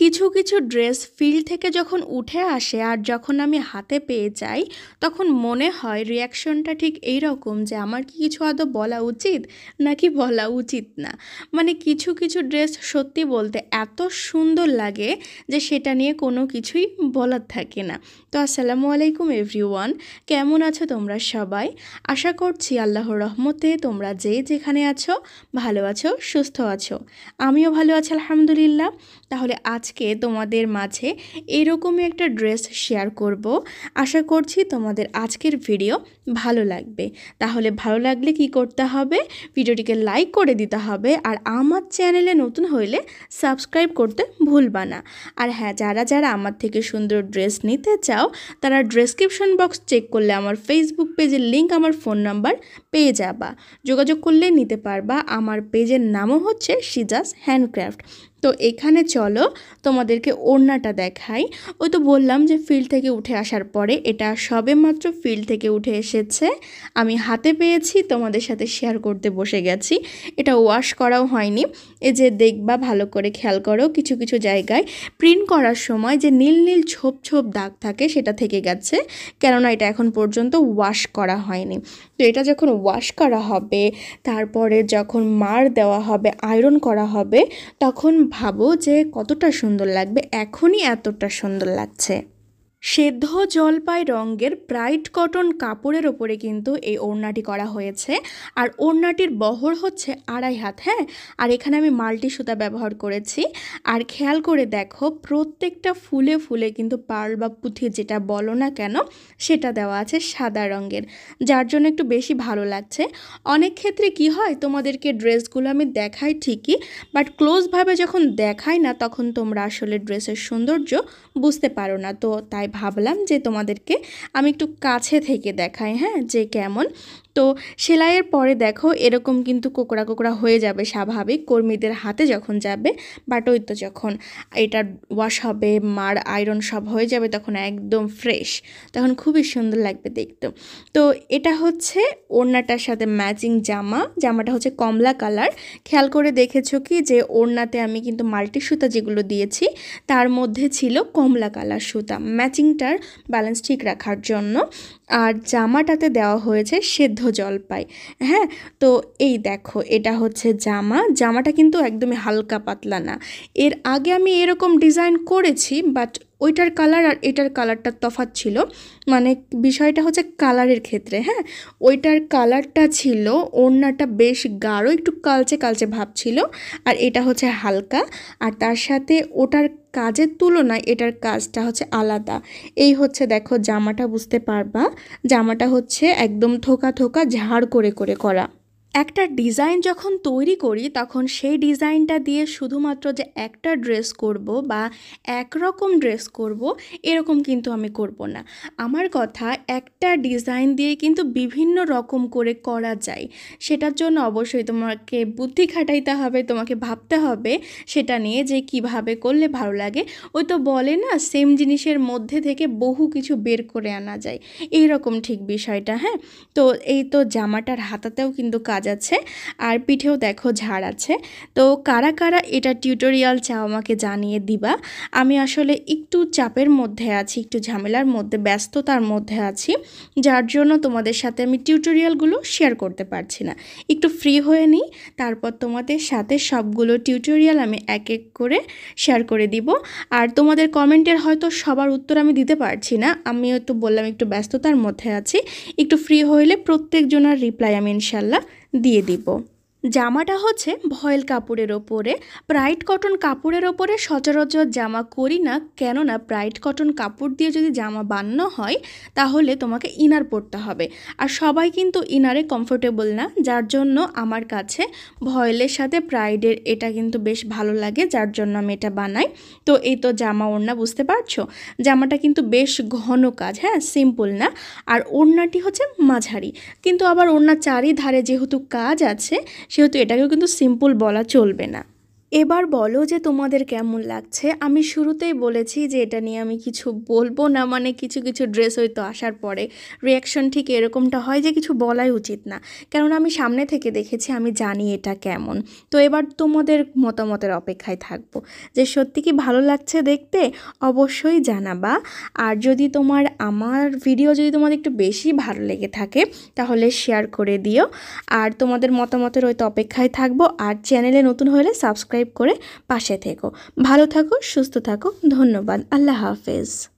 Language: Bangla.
কিছু কিছু ড্রেস ফিল্ড থেকে যখন উঠে আসে আর যখন আমি হাতে পেয়ে যাই তখন মনে হয় রিয়াকশনটা ঠিক এই রকম যে আমার কি কিছু আদৌ বলা উচিত নাকি বলা উচিত না। মানে কিছু কিছু ড্রেস সত্যি বলতে এত সুন্দর লাগে যে সেটা নিয়ে কোনো কিছুই বলার থাকে না। তো আসসালামু আলাইকুম এভরিওয়ান, কেমন আছো তোমরা সবাই? আশা করছি আল্লাহর রহমতে তোমরা যে যেখানে আছো ভালো আছো, সুস্থ আছো। আমিও ভালো আছি আলহামদুলিল্লাহ। তাহলে আজকে তোমাদের মাঝে এরকমই একটা ড্রেস শেয়ার করব। আশা করছি তোমাদের আজকের ভিডিও ভালো লাগবে। তাহলে ভালো লাগলে কি করতে হবে? ভিডিওটিকে লাইক করে দিতে হবে, আর আমার চ্যানেলে নতুন হইলে সাবস্ক্রাইব করতে ভুলবা না। আর হ্যাঁ, যারা যারা আমার থেকে সুন্দর ড্রেস নিতে চাও তারা ডেসক্রিপশন বক্স চেক করলে আমার ফেসবুক পেজের লিঙ্ক, আমার ফোন নাম্বার পেয়ে যাবা। যোগাযোগ করলে নিতে পারবা। আমার পেজের নামও হচ্ছে সিজাস হ্যান্ডক্রাফট। তো এখানে চলো তোমাদেরকে ওড়নাটা দেখাই। ওই তো বললাম যে ফিল্ড থেকে উঠে আসার পরে এটা সবেমাত্র ফিল্ড থেকে উঠে এসেছে, আমি হাতে পেয়েছি, তোমাদের সাথে শেয়ার করতে বসে গেছি। এটা ওয়াশ করাও হয়নি। এই যে দেখবা, ভালো করে খেয়াল করো, কিছু কিছু জায়গায় প্রিন্ট করার সময় যে নীল নীল ছোপ ছোপ দাগ থাকে সেটা থেকে গেছে, কেননা এটা এখন পর্যন্ত ওয়াশ করা হয়নি। তো এটা যখন ওয়াশ করা হবে, তারপরে যখন মার দেওয়া হবে, আয়রন করা হবে, তখন ভাবো যে কতটা সুন্দর লাগবে। এখনই এতটা সুন্দর লাগছে। সেদ্ধ জলপাই রঙের ব্রাইট কটন কাপড়ের ওপরে কিন্তু এই ওড়নাটি করা হয়েছে। আর ওড়নাটির বহর হচ্ছে 2.5 হাত। হ্যাঁ, আর এখানে আমি মাল্টি সুতা ব্যবহার করেছি। আর খেয়াল করে দেখো, প্রত্যেকটা ফুলে ফুলে কিন্তু পার্ল বা পুঁথি যেটা বলো না কেন সেটা দেওয়া আছে সাদা রঙের, যার জন্য একটু বেশি ভালো লাগছে। অনেক ক্ষেত্রে কি হয়, তোমাদেরকে ড্রেসগুলো আমি দেখাই ঠিকই, বাট ক্লোজভাবে যখন দেখাই না তখন তোমরা আসলে ড্রেসের সৌন্দর্য বুঝতে পারো না। তো তাই ভাবলাম যে তোমাদেরকে আমি একটু কাছে থেকে দেখাই, হ্যাঁ, যে কেমন। তো সেলাইয়ের পরে দেখো এরকম কিন্তু কোকড়া কোকড়া হয়ে যাবে স্বাভাবিক কর্মীদের হাতে যখন যাবে, বাট ওই তো যখন এটা ওয়াশ হবে, মার আয়রন সব হয়ে যাবে, তখন একদম ফ্রেশ, তখন খুবই সুন্দর লাগবে দেখতে। তো এটা হচ্ছে ওড়নাটার সাথে ম্যাচিং জামাটা হচ্ছে কমলা কালার। খেয়াল করে দেখেছো কি যে ওড়নাতে আমি কিন্তু মাল্টি সুতা যেগুলো দিয়েছি তার মধ্যে ছিল কমলা কালার সুতা, ম্যাচিংটার ব্যালেন্স ঠিক রাখার জন্য। আর জামাটাতে দেওয়া হয়েছে সেদ্ধ জলপাই। হ্যাঁ, তো এই দেখো এটা হচ্ছে জামাটা কিন্তু একদমই হালকা পাতলা না। এর আগে আমি এরকম ডিজাইন করেছি, বাট ওইটার কালার আর এটার কালারটা তফাৎ ছিল। মানে বিষয়টা হচ্ছে কালারের ক্ষেত্রে। হ্যাঁ, ওইটার কালারটা ছিল, ওড়নাটা বেশ গাঢ়, একটু কালচে কালচে ভাব ছিল, আর এটা হচ্ছে হালকা। আর তার সাথে ওটার কাজের তুলনায় এটার কাজটা হচ্ছে আলাদা। এই হচ্ছে দেখো জামাটা, বুঝতে পারবা জামাটা হচ্ছে একদম থোকা থোকা ঝাড় করে করে করা। একটা ডিজাইন যখন তৈরি করি তখন সেই ডিজাইনটা দিয়ে শুধুমাত্র যে একটা ড্রেস করব বা একরকম ড্রেস করব এরকম কিন্তু আমি করব না। আমার কথা, একটা ডিজাইন দিয়ে কিন্তু বিভিন্ন রকম করে করা যায়। সেটার জন্য অবশ্যই তোমাকে বুদ্ধি খাটাইতে হবে, তোমাকে ভাবতে হবে সেটা নিয়ে যে কিভাবে করলে ভালো লাগে। ওই তো বলে না, সেম জিনিসের মধ্যে থেকে বহু কিছু বের করে আনা যায়, এইরকম ঠিক বিষয়টা। হ্যাঁ, তো এই তো জামাটার হাতাতেও কিন্তু কাজ আছে, আর পিঠেও দেখো ঝাড় আছে। তো কারা কারা এটা টিউটোরিয়াল চাও আমাকে জানিয়ে দিবা। আমি আসলে একটু চাপের মধ্যে আছি, একটু ঝামেলার মধ্যে, ব্যস্ততার মধ্যে আছি, যার জন্য তোমাদের সাথে আমি টিউটোরিয়ালগুলো শেয়ার করতে পারছি না। একটু ফ্রি হয়ে নিই, তারপর তোমাদের সাথে সবগুলো টিউটোরিয়াল আমি এক এক করে শেয়ার করে দিব। আর তোমাদের কমেন্টের হয়তো সবার উত্তর আমি দিতে পারছি না, আমি হয়তো বললাম একটু ব্যস্ততার মধ্যে আছি। একটু ফ্রি হইলে প্রত্যেকজনের রিপ্লাই আমি ইনশাল্লাহ দিয়ে দিব। জামাটা হচ্ছে ভয়েল কাপড়ের ওপরে, ব্রাইট কটন কাপড়ের ওপরে সচরাচর জামা করি না, কেননা ব্রাইট কটন কাপড় দিয়ে যদি জামা বানানো হয় তাহলে তোমাকে ইনার পরতে হবে, আর সবাই কিন্তু ইনারে কমফোর্টেবল না, যার জন্য আমার কাছে ভয়েলের সাথে ব্রাইডের এটা কিন্তু বেশ ভালো লাগে, যার জন্য আমি এটা বানাই। তো এই তো জামা ওড়না, বুঝতে পারছো জামাটা কিন্তু বেশ ঘন কাজ, হ্যাঁ, সিম্পল না। আর ওড়নাটি হচ্ছে মাঝারি, কিন্তু আবার ওড়নার চারিধারে যেহেতু কাজ আছে সেহেতু এটাকেও কিন্তু সিম্পল বলা চলবে না। এবার বলো যে তোমাদের কেমন লাগছে। আমি শুরুতেই বলেছি যে এটা নিয়ে আমি কিছু বলবো না, মানে কিছু কিছু ড্রেস হয়তো আসার পরে রিয়াকশন ঠিক এরকমটা হয় যে কিছু বলাই উচিত না, কারণ আমি সামনে থেকে দেখেছি, আমি জানি এটা কেমন। তো এবার তোমাদের মতামতের অপেক্ষায় থাকবো যে সত্যি কি ভালো লাগছে দেখতে, অবশ্যই জানাবা। আর যদি আমার ভিডিও যদি তোমাদের একটু বেশি ভালো লেগে থাকে তাহলে শেয়ার করে দিও। আর তোমাদের মতামতের হয়তো অপেক্ষায় থাকবো। আর চ্যানেলে নতুন হলে সাবস্ক্রাইব করে পাশে থেকো। ভালো থাকো, সুস্থ থাকো, ধন্যবাদ, আল্লাহ হাফেজ।